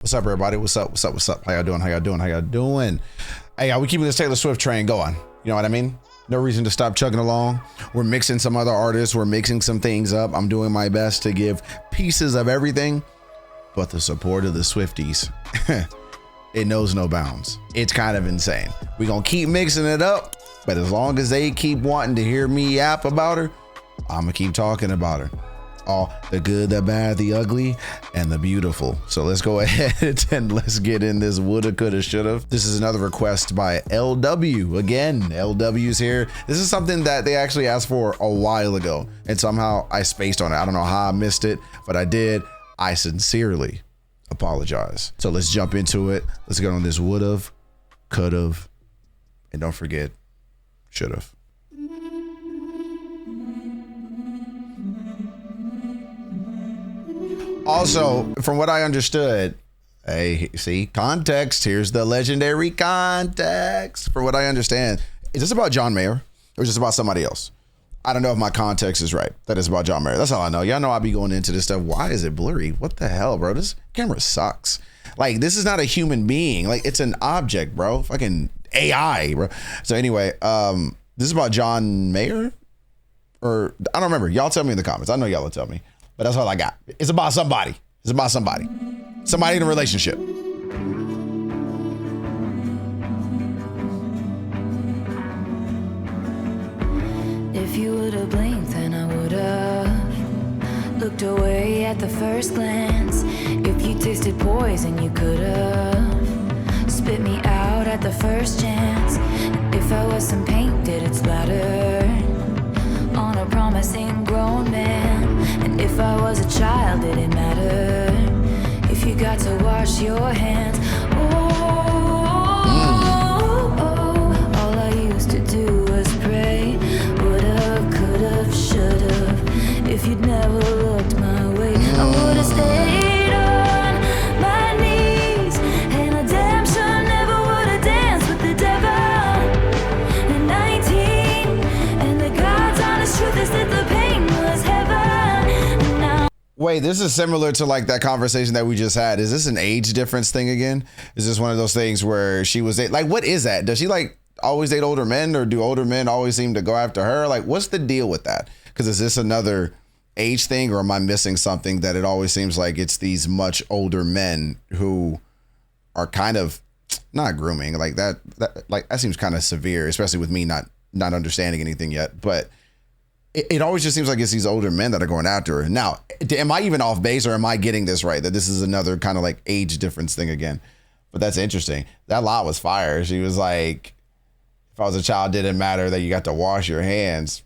What's up, everybody? What's up? What's up? What's up? How y'all doing? How y'all doing? How y'all doing? Hey, we keeping this Taylor Swift train going. You know what I mean? No reason to stop chugging along. We're mixing some other artists. We're mixing some things up. I'm doing my best to give pieces of everything, but the support of the Swifties, it knows no bounds. It's kind of insane. We're going to keep mixing it up, but as long as they keep wanting to hear me yap about her, I'm going to keep talking about her. All the good, the bad, the ugly, and the beautiful. So let's go ahead and let's get in this woulda, coulda, shoulda. This is another request by LW. Again, LW's here. This is something that they actually asked for a while ago, and somehow I spaced on it. I don't know how I missed it, but I did. I sincerely apologize. So let's jump into it. Let's get on this would've, could've, and don't forget, should've. Also, from what I understood, hey, see, context, here's the legendary context. From what I understand, is this about John Mayer or is this about somebody else? I don't know if my context is right. That is about John Mayer. That's all I know. Y'all know I be going into this stuff. Why is it blurry? What the hell, bro? This camera sucks. Like, this is not a human being. Like, it's an object, bro. Fucking AI, bro. So anyway, this is about John Mayer? Or, I don't remember. Y'all tell me in the comments. I know y'all will tell me. But that's all I got. It's about somebody. It's about somebody. Somebody in a relationship. If you would have blinked, then I would have looked away at the first glance. If you tasted poison, you could have spit me out at the first chance. If I was some paint, did it splatter on a promising grown man? And if I was a child, did it matter if you got to wash your hands? All I used to do was pray. Would've, could've, should've. If you'd never looked my way, I would've stayed on my knees. And I damn sure never would've danced with the devil at 19. And the God's honest truth is that the pain was heaven. Wait, this is similar to like that conversation that we just had. Is this an age difference thing again? Is this one of those things where she was like, what is that? Does she like always date older men, or do older men always seem to go after her? Like, what's the deal with that? Because is this another age thing, or am I missing something that it always seems like it's these much older men who are kind of not grooming like that? That seems kind of severe, especially with me not understanding anything yet. But it always just seems like it's these older men that are going after her. Now, am I even off base, or am I getting this right, that this is another kind of like age difference thing again? But that's interesting. That line was fire. She was like, if I was a child, didn't matter that you got to wash your hands.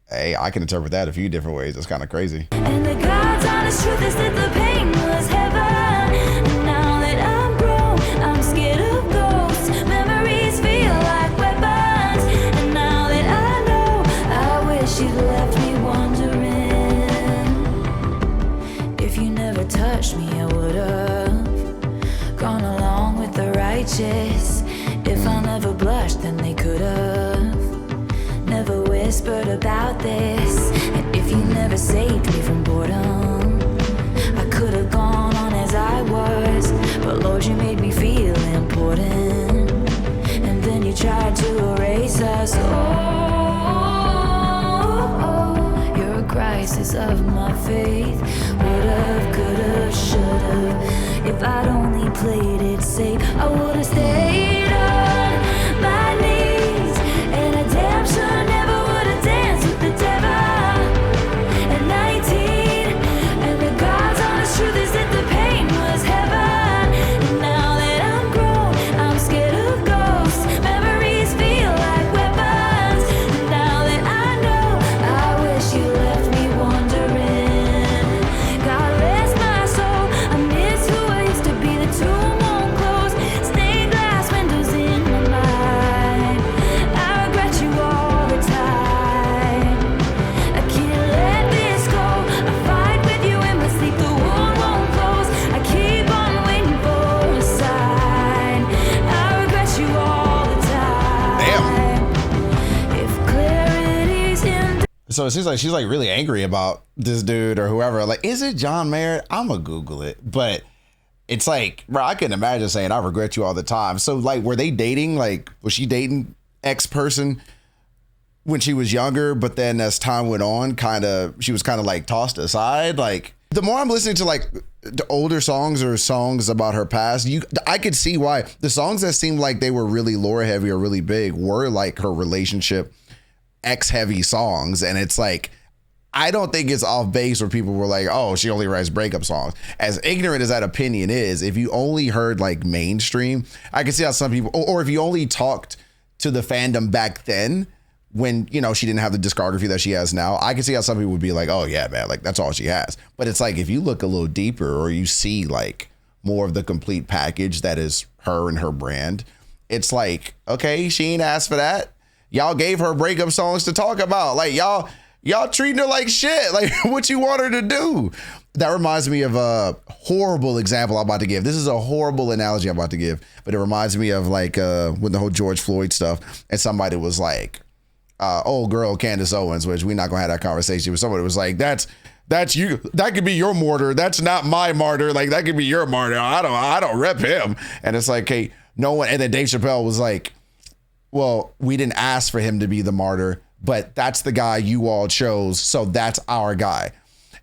Hey, I can interpret that a few different ways. That's kind of crazy. And the God's honest truth is that the pain was heaven. And now that I'm grown, I'm scared of ghosts. Memories feel like weapons. And now that I know, I wish you left me wondering. If you never touched me, I would've gone along with the righteous. If I never blushed, then they could've never whispered about this. And if you never saved me from boredom, I could've gone on as I was. But Lord, you made me feel important, and then you tried to erase us. You're a crisis of my faith. Would've, could've, should've. If I'd only played it safe, I would've stayed on my knees. And I damn sure never would've danced with the devil at 19. And the God's honest truth is that the pain was heaven. And now that I'm grown, I'm scared of ghosts. Memories feel like weapons. And now that I know, I wish you left me wondering. God rest my soul, I miss who I used to be. The tomb won't close, stained glass windows in my mind. I regret you all the time. I can't let this go. I fight with you in my sleep, the wound won't close. I keep on waiting for a sign. I regret you all the time. Damn. If clarity's in. So it seems like she's like really angry about this dude or whoever. Like, is it John Mayer? I'm gonna Google it. But it's like, bro, I couldn't imagine saying I regret you all the time. So like, were they dating? Like, was she dating X person when she was younger? But then as time went on, she was kind of like tossed aside. Like, the more I'm listening to like the older songs or songs about her past, I could see why the songs that seemed like they were really lore heavy or really big were like her relationship X heavy songs. And it's like, I don't think it's off base where people were like, oh, she only writes breakup songs. As ignorant as that opinion is, if you only heard like mainstream, I can see how some people, or if you only talked to the fandom back then when, you know, she didn't have the discography that she has now, I can see how some people would be like, oh yeah, man, like that's all she has. But it's like, if you look a little deeper or you see like more of the complete package that is her and her brand, it's like, okay, she ain't asked for that. Y'all gave her breakup songs to talk about. Like y'all treating her like shit. Like, what you want her to do? That reminds me of a horrible example I'm about to give. This is a horrible analogy I'm about to give, but it reminds me of like when the whole George Floyd stuff, and somebody was like, old girl Candace Owens, which we're not gonna have that conversation, but somebody was like, that's you, that could be your martyr. That's not my martyr. Like, that could be your martyr. I don't rep him. And it's like, hey, no one. And then Dave Chappelle was like, well, we didn't ask for him to be the martyr, but that's the guy you all chose, so that's our guy.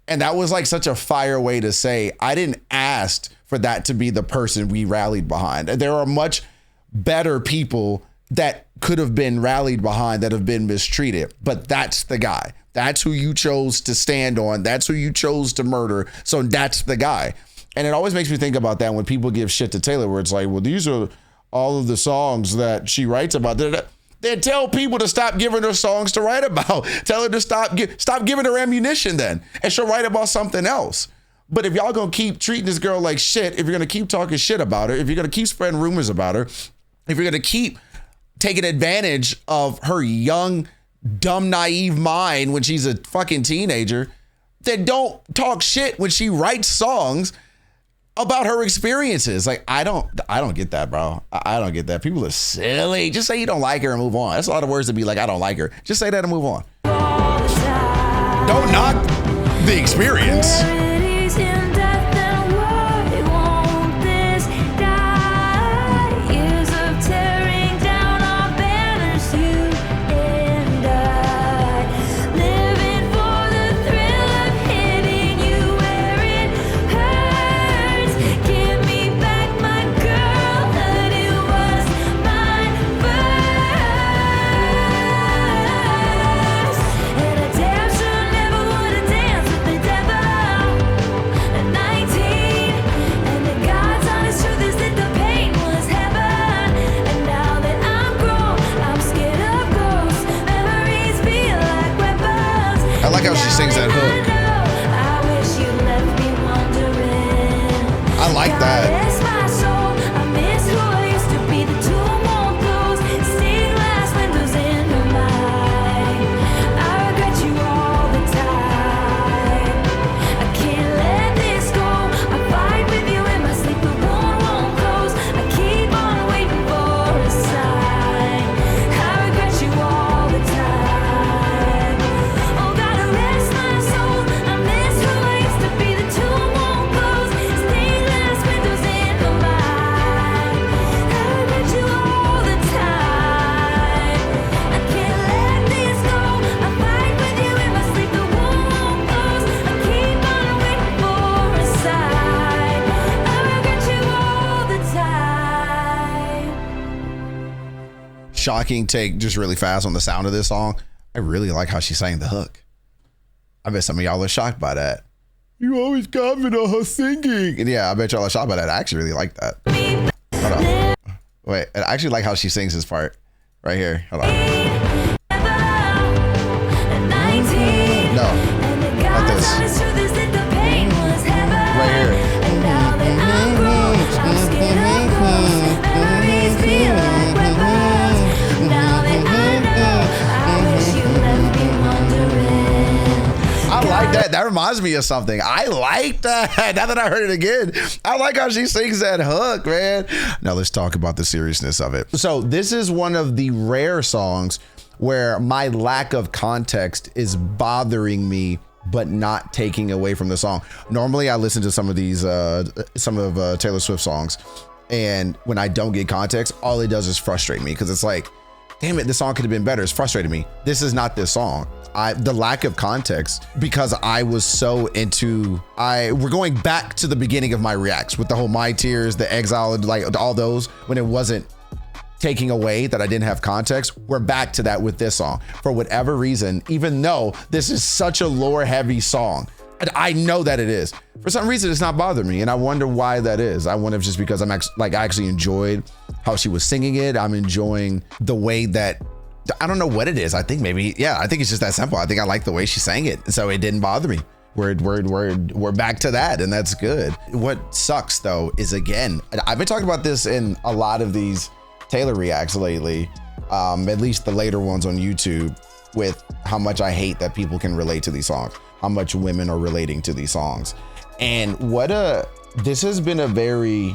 And that was like such a fire way to say, I didn't ask for that to be the person we rallied behind. There are much better people that could have been rallied behind that have been mistreated, but that's the guy. That's who you chose to stand on. That's who you chose to murder. So that's the guy. And it always makes me think about that when people give shit to Taylor, where it's like, well, these are all of the songs that she writes about. Then tell people to stop giving her songs to write about. Tell her to stop giving her ammunition then, and she'll write about something else. But if y'all gonna keep treating this girl like shit, if you're gonna keep talking shit about her, if you're gonna keep spreading rumors about her, if you're gonna keep taking advantage of her young, dumb, naive mind when she's a fucking teenager, then don't talk shit when she writes songs about her experiences. Like, I don't get that, bro. I don't get that. People are silly. Just say you don't like her and move on. That's a lot of words to be like, I don't like her. Just say that and move on. Don't knock the experience. I like how she sings that hook. I like that. Shocking take, just really fast on the sound of this song. I really like how she sang the hook. I bet some of y'all are shocked by that. You always comment on her singing. And yeah, I bet y'all are shocked by that. I actually really like that. Hold on. Wait, I actually like how she sings this part right here. Hold on. No, not this. Right here. I like that. That reminds me of something. I like that. Now that I heard it again, I like how she sings that hook, man. Now let's talk about the seriousness of it. So this is one of the rare songs where my lack of context is bothering me but not taking away from the song. Normally I listen to some of these, Taylor Swift songs, and when I don't get context, all it does is frustrate me, because it's like, damn it, this song could have been better. It's frustrating me. This is not this song. The lack of context, because I was so into, we're going back to the beginning of my reacts with the whole My Tears, the Exile, like all those, when it wasn't taking away that I didn't have context. We're back to that with this song. For whatever reason, even though this is such a lore heavy song, and I know that it is, for some reason it's not bothering me, and I wonder why that is. I wonder if just because I actually enjoyed how she was singing it. I'm enjoying the way that, I don't know what it is. I think maybe, yeah, I think it's just that simple. I think I like the way she sang it, so it didn't bother me. We're back to that, and that's good. What sucks though is, again, I've been talking about this in a lot of these Taylor reacts lately, at least the later ones on YouTube, with how much I hate that people can relate to these songs, how much women are relating to these songs. And this has been a very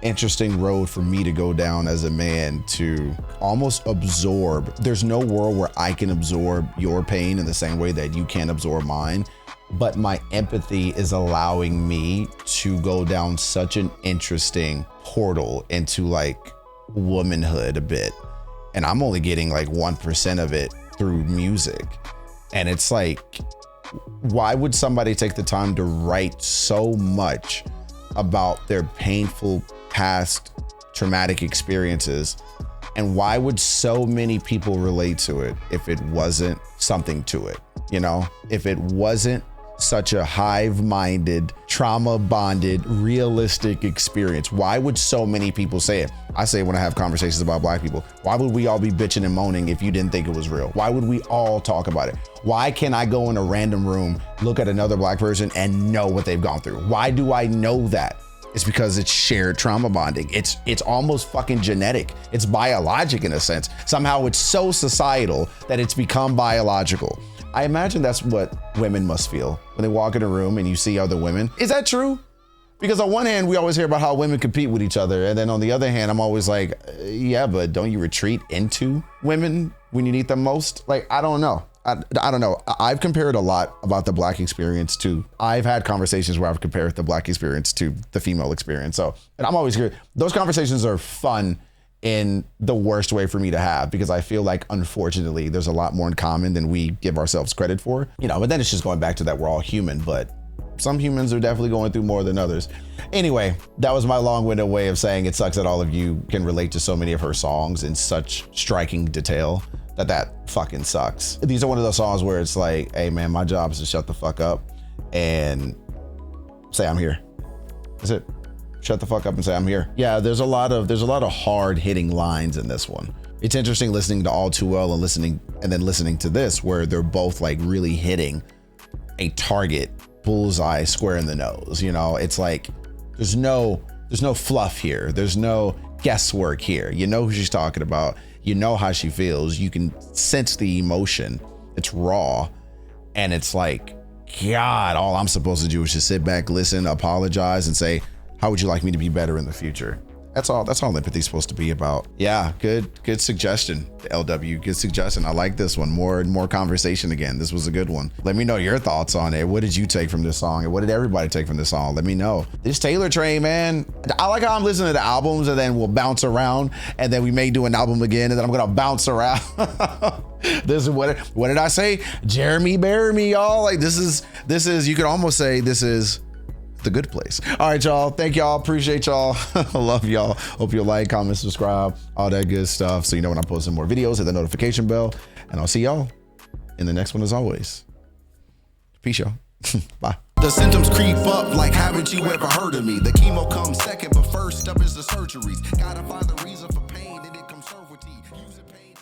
interesting road for me to go down as a man, to almost absorb. There's no world where I can absorb your pain in the same way that you can't absorb mine, but my empathy is allowing me to go down such an interesting portal into like womanhood a bit, and I'm only getting like 1% of it through music. And it's like, why would somebody take the time to write so much about their painful past traumatic experiences, and why would so many people relate to it if it wasn't something to it? You know, if it wasn't such a hive-minded, trauma-bonded, realistic experience, why would so many people say it? I say it when I have conversations about Black people. Why would we all be bitching and moaning if you didn't think it was real? Why would we all talk about it? Why can't I go in a random room, look at another Black person, and know what they've gone through? Why do I know that? It's because it's shared trauma bonding. It's almost fucking genetic. It's biologic in a sense. Somehow it's so societal that it's become biological. I imagine that's what women must feel when they walk in a room and you see other women. Is that true? Because on one hand, we always hear about how women compete with each other. And then on the other hand, I'm always like, yeah, but don't you retreat into women when you need them most? Like, I don't know. I don't know. I've compared a lot about the Black experience to, I've had conversations where I've compared the Black experience to the female experience. So, and I'm always good. Those conversations are fun in the worst way for me to have, because I feel like, unfortunately, there's a lot more in common than we give ourselves credit for, you know, but then it's just going back to that we're all human, but some humans are definitely going through more than others. Anyway, that was my long-winded way of saying it sucks that all of you can relate to so many of her songs in such striking detail. That fucking sucks. These are one of those songs where it's like, hey man, my job is to shut the fuck up and say I'm here. That's it. Shut the fuck up and say I'm here. Yeah, there's a lot of hard hitting lines in this one. It's interesting listening to All Too Well and listening to this, where they're both like really hitting a target, bullseye, square in the nose. You know, it's like there's no fluff here. There's no guesswork here. You know who she's talking about. You know how she feels. You can sense the emotion. It's raw. And it's like, God, all I'm supposed to do is just sit back, listen, apologize, and say, how would you like me to be better in the future? That's all empathy's supposed to be about. Yeah, good suggestion, LW. Good suggestion. I like this one. More conversation again. This was a good one. Let me know your thoughts on it. What did you take from this song? And what did everybody take from this song? Let me know. This Taylor train, man. I like how I'm listening to the albums and then we'll bounce around, and then we may do an album again, and then I'm gonna bounce around. This is what did I say? Jeremy Bear me, y'all. Like this is you could almost say this is the good place. All right, y'all. Thank y'all. Appreciate y'all. I love y'all. Hope you'll like, comment, subscribe, all that good stuff, so you know when I'm posting more videos. Hit the notification bell, and I'll see y'all in the next one as always. Peace, y'all. Bye. The symptoms creep up like, haven't you ever heard of me? The chemo comes second, but first up is the surgeries. Gotta find the reason for pain, and it comes serve with tea. Using pain.